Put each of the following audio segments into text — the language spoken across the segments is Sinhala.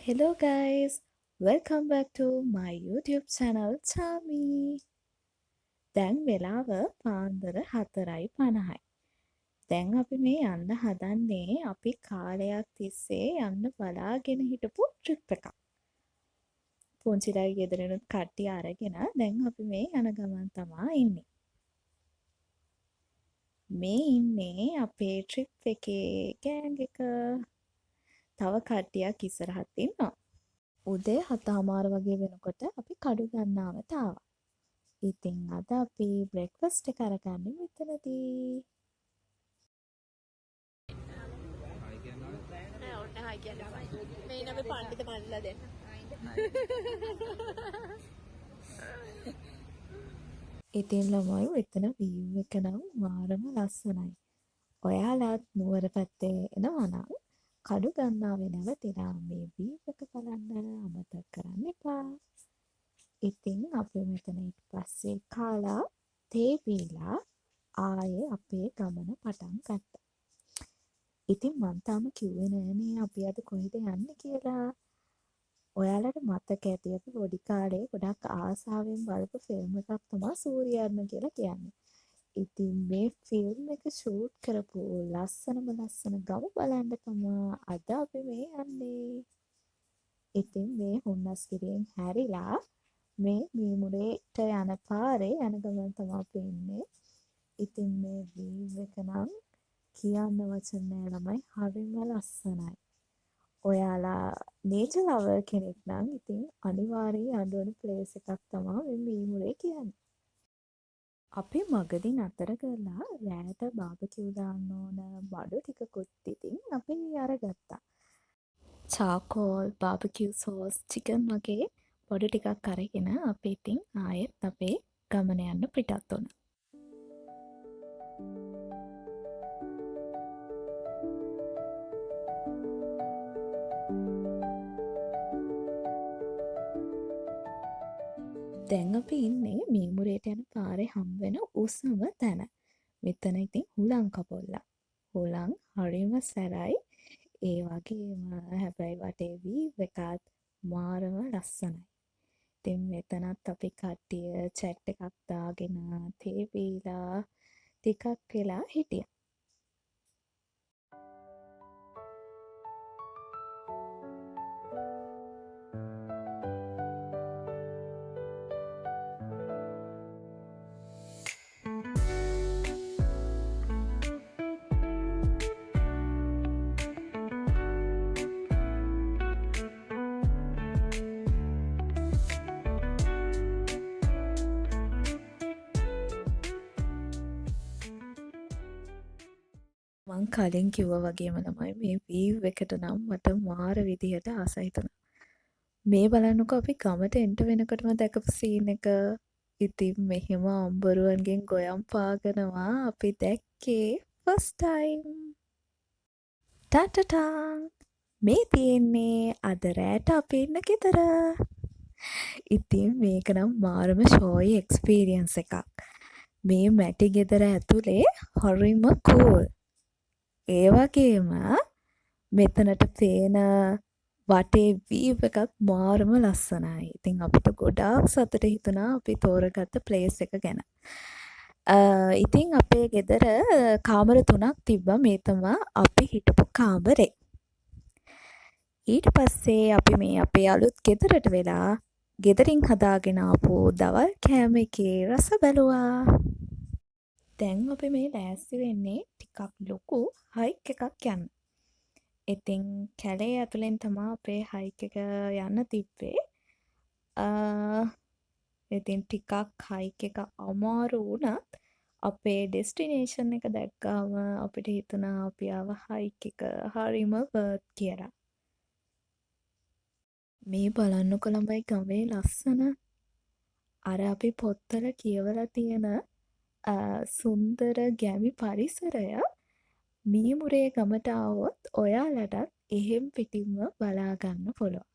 Hello guys, welcome back to my YouTube channel Chami. දැන් වෙලාව පාන්දර 4:50යි. දැන් අපි මේ යන්න හදන්නේ අපි කාලයක් තිස්සේ යන්න බලාගෙන හිටපු ට්‍රිප් එකක්. පුංචිලාගේ ගෙදරිනුත් කට්ටිය අරගෙන දැන් අපි මේ යන ගමන් තමා ඉන්නේ. මේ ඉන්නේ අපේ ට්‍රිප් එකේ ගෑන්ග් එක. තව කට්ටියක් ඉස්සරහත් ඉන්නවා. උදේ 7:00 වගේ වෙනකොට අපි කඩුගන්නාවට ආවා. ඉතින් අද අපි බ්‍රෙක්ෆස්ට් එක අරගන්නේ මෙතනදී. ඔන්න හයි කියන්න එපා. මේ ඉන්න අපේ පණ්ඩිත මල්ලිලා දෙන්න. ඉතින් ළමයි මෙතන වීව් එක නම් මාරම ලස්සනයි. ඔයාලාත් නුවර පැත්තේ එනවා නම් කඩුගන්නාවේ නැවතිලා මේ වීව් එක බලන්න අමතක කරන්න එපා. ඉතින් අපි මෙතන ඊට පස්සේ කාලා තේ බීලා ආයේ අපේ ගමන පටන් ගත්තා. ඉතින් මං තාම කිව්වේ නෑනේ අපි අද කොහෙද යන්නේ කියලා. ඔයාලට මතක ඇති අපි පොඩි කාලේ ගොඩක් ආසාවෙන් බලපු ෆිල්ම් එකක් තමයි සූරියර්ණ කියලා කියන්නේ. ඉතින් මේ ෆිල්ම් එක ෂූට් කරපු ලස්සනම ලස්සන ගම බලන්න තමයි අද අපි මේ යන්නේ. ඉතින් මේ හුන්නස්ගිරියෙන් හැරිලා මේ මීමුරේට යන පාරේ යන ගමන් තමයි අපි ඉන්නේ. ඉතින් මේ වීව් එක නම් කියන්න වචන නෑ ළමයි හරිම ලස්සනයි. ඔයාලා නේචර් ලවර් කෙනෙක් නම් ඉතින් අනිවාර්යෙන් යන්න ඕන ප්ලේස් එකක් තමයි මේ මීමුරේ කියන්නේ. අපි මගදී නතර කරලා රෑට බාබකියු දාන්න ඕන බඩු ටිකකුත් ඉතින් අපි අරගත්තා. චාකෝල්, බාබකියු සෝස්, චිකන් වගේ බඩු ටිකක් අරගෙන අපි ඉතින් ආයෙත් අපේ ගමන යන්න පිටත් වුණා. දැන් අපි ඉන්නේ මීමුරේට යන පාරේ හම්බෙන උසම තැන. මෙතන ඉතින් හුළං කපොල්ලා. හුළං හරිම සැරයි. ඒ වගේම හැබැයි වටේ වීව් එකත් මාරම ලස්සනයි. ඉතින් මෙතනත් අපි කට්ටිය චැට් එකක් දාගෙන තේ බීලා ටිකක් වෙලා හිටියා. මං කලින් කිව්වා වගේම තමයි මේ වීව් එකට නම් මට මාර විදිහට ආස හිතුණා. මේ බලන්නකෝ අපි ගමට එන්ට වෙනකොටම දැකපු සීන් එක. ඉතින් මෙහෙම අම්බරුවන්ගෙන් ගොයම් පාගනවා අපි දැක්කේ ෆස්ට් ටයිම්. ටටටා! මේ තියෙන්නේ අද රෑට අපි ඉන්න ගෙදර. ඉතින් මේක නම් මාරම ෂෝයි එක්ස්පීරියන්ස් එකක්. මේ මැටි ගෙදර ඇතුලේ හරිම කූල්. ඒ වගේම මෙතනට පේන වටේ වීව් එකත් මාරම ලස්සනයි. ඉතින් අපිට ගොඩාක් සතුට හිතුණා අපි තෝරගත්ත ප්ලේස් එක ගැන. ඉතින් අපේ ගෙදර කාමර 3ක් තිබ්බා. මේ තමා අපි හිටපු කාමරේ. ඊට පස්සේ අපි මේ අපේ අලුත් ගෙදරට වෙලා ගෙදරින් හදාගෙන ආපු දවල් කෑම එකේ රස බැලුවා. දැන් අපි මේ ලෑස්ති වෙන්නේ ටිකක් ලොකු හයික් එකක් යන්න. ඉතින් කැලේ ඇතුලෙන් තමා අපේ හයික් එක යන්න තිබ්බේ. ඉතින් ටිකක් හයික් එක අමාරු වුණත් අපේ ඩෙස්ටිනේෂන් එක දැක්කාම අපිට හිතුණා අපි ආව හයික් එක හරිම වර්ත් කියලා. මේ බලන්නකො ළමයි ගමේ ලස්සන. අර අපි පොත්වල කියවලා තියෙන සුන්දර ගැමි පරිසරය මීමුරේ ගමට ආවොත් ඔයාලටත් එහෙම් පිටින්ම බලා ගන්න පුළුවන්.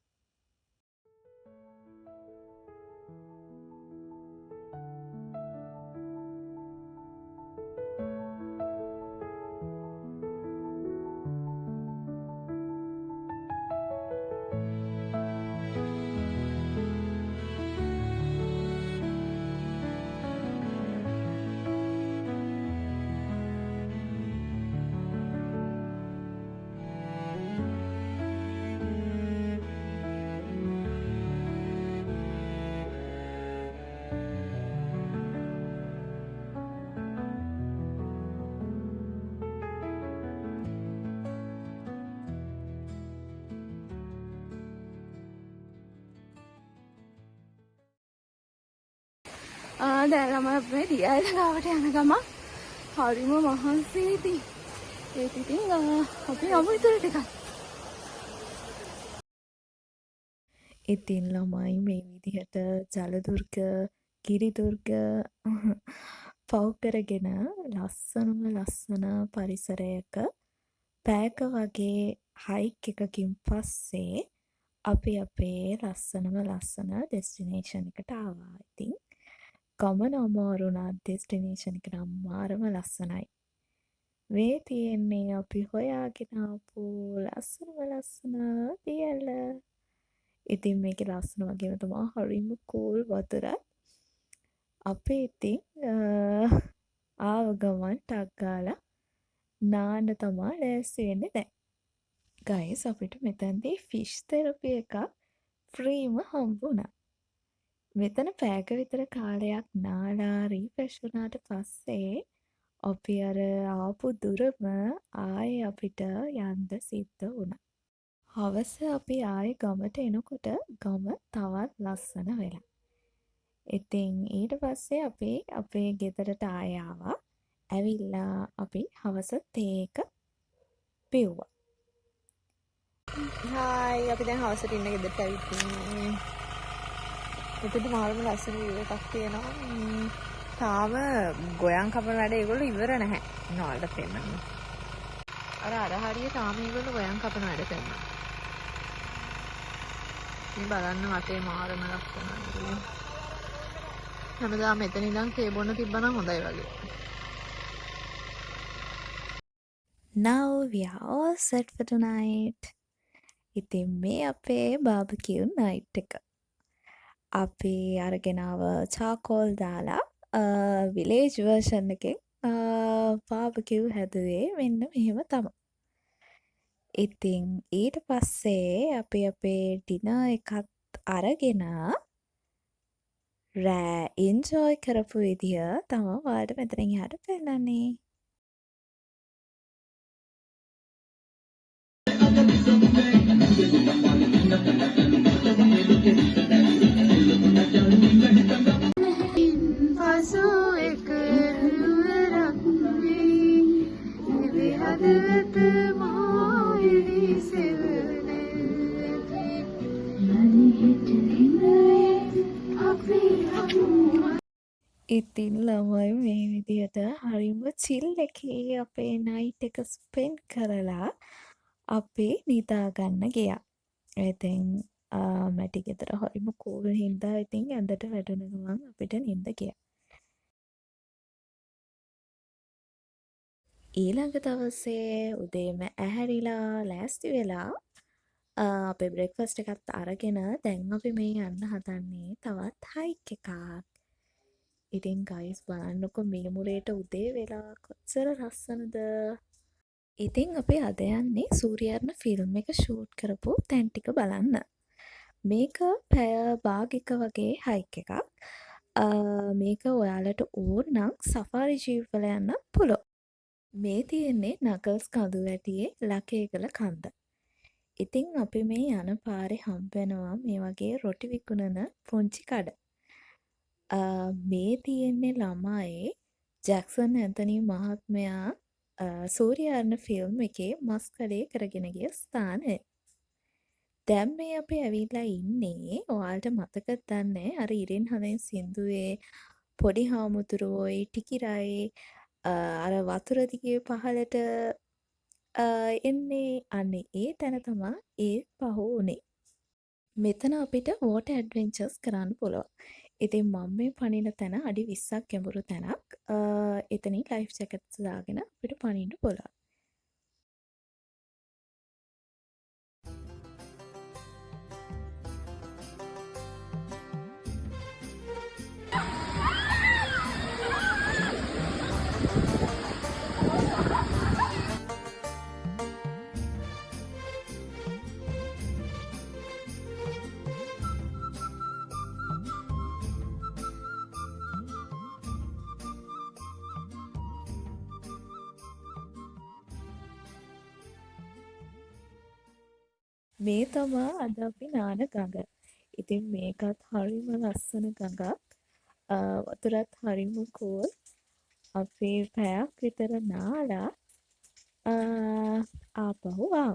දැන් ළමයි අපි දියයිල ගාවට යන ගමන් හරිම මහන්සියි ඉතින්. ඒත් ඉතින් අපි යමු ඉතුරු ටිකක්. ඉතින් ළමයි මේ විදිහට ජලදුර්ග, ගිරිදුර්ග පව් කරගෙන ලස්සනම ලස්සන පරිසරයක පැයක වගේ හයික් එකකින් පස්සේ අපි අපේ ලස්සනම ලස්සන ඩෙස්ටිනේෂන් එකට ආවා. ඉතින් ගමන අමාරු වුණත් ඩෙස්ටිනේෂන් එක නම් මාරම ලස්සනයි. මේ තියෙන්නේ අපි හොයාගෙන ආපු ලස්සනම ලස්සන දියැල. ඉතින් මේකේ ලස්සන වගේම තමයි හරිම කූල් වතුරත්. අපි ඉතින් ආව ගමන් ටක් ගාලා නාන්න තමා ලෑස්ති වෙන්නේ දැන්. ගයිස් අපිට මෙතනදී ෆිෂ් තෙරපි එකක් ෆ්‍රීම හම්බුණා. මෙතන පැයක විතර කාලයක් නාලා රීෆ්‍රෙෂ් වුණාට පස්සේ අපි අර ආපු දුරම ආයේ අපිට යන්න සිද්ධ වුණා. හවස අපි ආයේ ගමට එනකොට ගම තවත් ලස්සන වෙලා. ඉතින් ඊට පස්සේ අපි අපේ ගෙදරට ආයේ ආවා. ඇවිල්ලා අපි හවස තේ එක පිව්වා. හායි අපි දැන් හවසට ඉන්න ගෙදරට ඇවිත් ඉන්නේ. මෙතන මාළම ලස්සන view එකක් තියෙනවා. තාම ගොයන් කපන වැඩ ඒගොල්ලෝ ඉවර නැහැ. නෝල්ට පෙන්නන්න. අර හරිය තාම ඒගොල්ලෝ ගොයන් කපන වැඩ කරනවා. මේ බලන්න වටේ මාරම ලස්සනයි. හැමදාම මෙතන ඉඳන් තේ බොන්න තිබ්බනම් හොඳයි වගේ. Now we are all set for tonight. ඉතින් මේ අපේ බාබකියු නයිට් එක. අපි අරගෙන ආව චාකෝල් දාලා විලේජ් වර්ෂන් එකෙන් බාබකියු හැදුවේ මෙන්න මෙහෙම තමයි. ඉතින් ඊට පස්සේ අපි අපේ ඩිනර් එකත් අරගෙන රෑ එන්ජොයි කරපු විදිය තමයි ඔයාලට මෙතනින් එහාට පෙන්නන්නේ. පසු එක නුවරක් වී නිවි හදවත මෝහිනි සෙවණකි අනිහිට හිඳේ අපි හමු. ඉතින් ළමයි මේ විදිහට හරිම චිල් එකේ අපේ නයිට් එක ස්පෙන්ඩ් කරලා අපි නිදාගන්න ගියා. ඉතින් මැටි ගෙදර හරිම කූල් හින්දා ඉතින් ඇඳට වැටෙන ගමන් අපිට නිින්ද ගියා. ඊළඟ දවසේ උදේම ඇහැරිලා ලෑස්ති වෙලා අපේ බ්‍රෙක්ෆාස්ට් එකත් අරගෙන දැන් අපි මේ යන්න හදන්නේ තවත් හයික් එකක්. ඉතින් ගයිස් බලන්නකො මේ මුරේට උදේ වෙලා කොච්චර ලස්සනද. ඉතින් අපි අද යන්නේ සූර්යාර්ණ ෆිල්ම් එක ෂූට් කරපු තැන් ටික බලන්න. මේක පැය භාගික වගේ හයික් එකක්. මේක ඔයාලට ඕන නම් සෆාරි ජීප් වල යන්න පුළුවන්. මේ තියෙන්නේ නගල්ස් කඳුවැටියේ ලකේගල කන්ද. ඉතින් අපි මේ යන පාරේ හම්බෙනවා මේ වගේ රොටි විකුණන පුංචි කඩ. මේ තියෙන්නේ ළමයි ජැක්සන් ඇන්තනී මහත්මයා සූර්යාර්ණ ෆිල්ම් එකේ මස්කඩේ කරගෙන ගිය ස්ථානය. දැන් මේ අපි ඇවිල්ලා ඉන්නේ ඔයාලට මතකද දන්නේ අර ඉරෙන් හදෙන් සින්දුවේ පොඩි හාමුදුරුවෝයි ටිකිරයි අර වතුර දිගේ පහලට එන්නේ අනේ ඒ තැන තමා ඒ පහු උනේ. මෙතන අපිට වෝටර් ඇඩ්වෙන්චර්ස් කරන්න පුළුවන්. ඉතින් මම මේ පනින තැන අඩි 20ක් ගැඹුරු තැනක්. එතනින් ලයිෆ් ජැකට්ස් දාගෙන අපිට පනින්න පුළුවන්. මේ තමා අද අපි නාන ගඟ. ඉතින් මේකත් හරිම ලස්සන ගඟක්. වතුරත් හරිම කූල්. අපි පැයක් විතර නාලා ආපහු ආවා.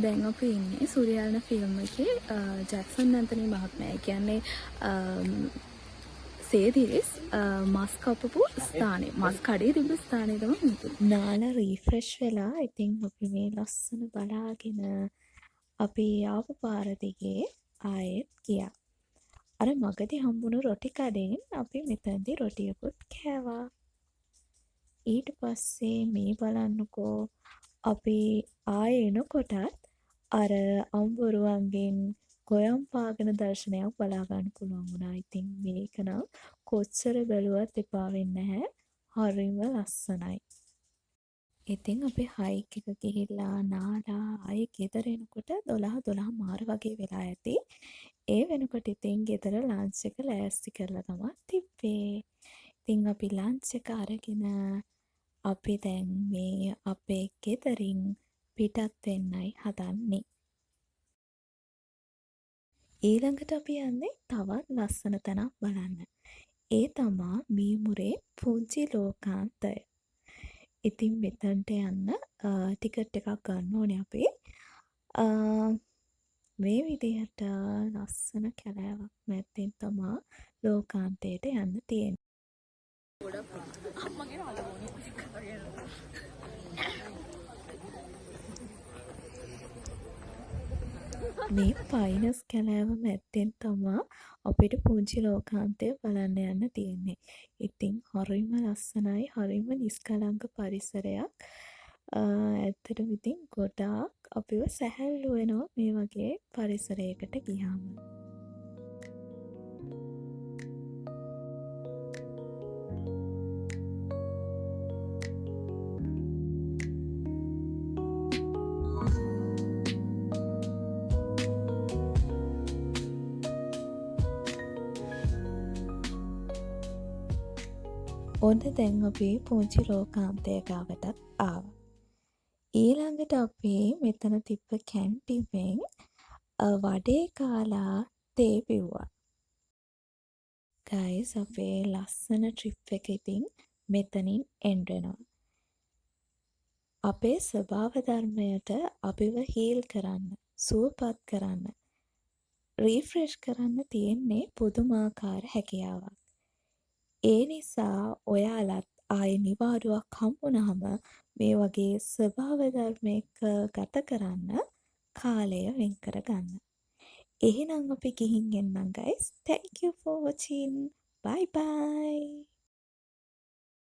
දැන් අපි ඉන්නේ සූර්යාලන ෆිල්ම් එකේ ජැක්සන් ඇන්තනි මහත්මයා. ඒ කියන්නේ සේදිරිස් මස් කපපු ස්ථානේ, මස් කඩේ තිබ්බ ස්ථානේ තමයි මෙතන. නාලා රීෆ්‍රෙෂ් වෙලා ඉතින් අපි මේ ලස්සන බලාගෙන අපි ආපු පාර දිගේ ආයෙත් ගියා. අර මගදී හම්බුණු රොටි කඩෙන් අපි මෙතනදී රොටියකුත් කෑවා. ඊට පස්සේ මේ බලන්නකෝ අපි ආයෙ එනකොටත් අර අම්බුරුවන්ගෙන් ගොයම් පාගන දර්ශනයක් බලා ගන්න පුළුවන් වුණා. ඉතින් මේක නම් කොච්චර බැලුවත් එපා වෙන්නේ නැහැ. හරිම ලස්සනයි. ඉතින් අපි හයික් එක ගිහිල්ලා නාලා ආයෙ ගෙදර එනකොට 12 මාර වගේ වෙලා ඇති. ඒ වෙනකොට ඉතින් ගෙදර ලන්ච් එක ලෑස්ති කරලා තමයි තිබ්බේ. ඉතින් අපි ලන්ච් එක අරගෙන අපි දැන් මේ අපේ ගෙදරින් පිටත් වෙන්නයි හදන්නේ. ඊළඟට අපි යන්නේ තවත් ලස්සන තැනක් බලන්න. ඒ තමා මීමුරේ පුංචි ලෝකාන්තය. ඉතින් මෙතනට යන්න ටිකට් එකක් ගන්න ඕනේ අපි. මේ විදිහට ලස්සන කැලෑවක් මැද්දෙන් තමා ලෝකාන්තයට යන්න තියෙන්නේ. මේ පයිනස් කැලෑව මැද්දෙන් තමා අපිට පුංචි ලෝකාන්තය බලන්න යන්න තියෙන්නේ. ඉතින් හරිම ලස්සනයි, හරිම නිස්කලංක පරිසරයක්. ඇත්තටම ඉතින් ගොඩාක් අපිව සැහැල්ලු වෙනවා මේ වගේ පරිසරයකට ගියාම. ඔන්න දැන් අපි පුංචි ලෝකාන්තය ගාවටත් ආවා. ඊළඟට අපි මෙතන තිබ්බ කැන්ටිමෙන් වඩේ කාලා තේ බිව්වා. ගයිස් අපේ ලස්සන ට්‍රිප් එක ඉතින් මෙතනින් එන්ඩ් වෙනවා. අපේ ස්වභාව ධර්මයට අපිව හීල් කරන්න, සුවපත් කරන්න, රීෆ්‍රෙෂ් කරන්න තියෙන්නේ පුදුමාකාර හැකියාවක්. ඒ නිසා ඔයාලත් ආයෙ නිවාඩුවක් හම්බුනහම මේ වගේ ස්වභාව ධර්මයක ගත කරන්න කාලය වෙන් කරගන්න. එහෙනම් අපි ගිහින් එන්නම් guys. Thank you for watching. Bye bye.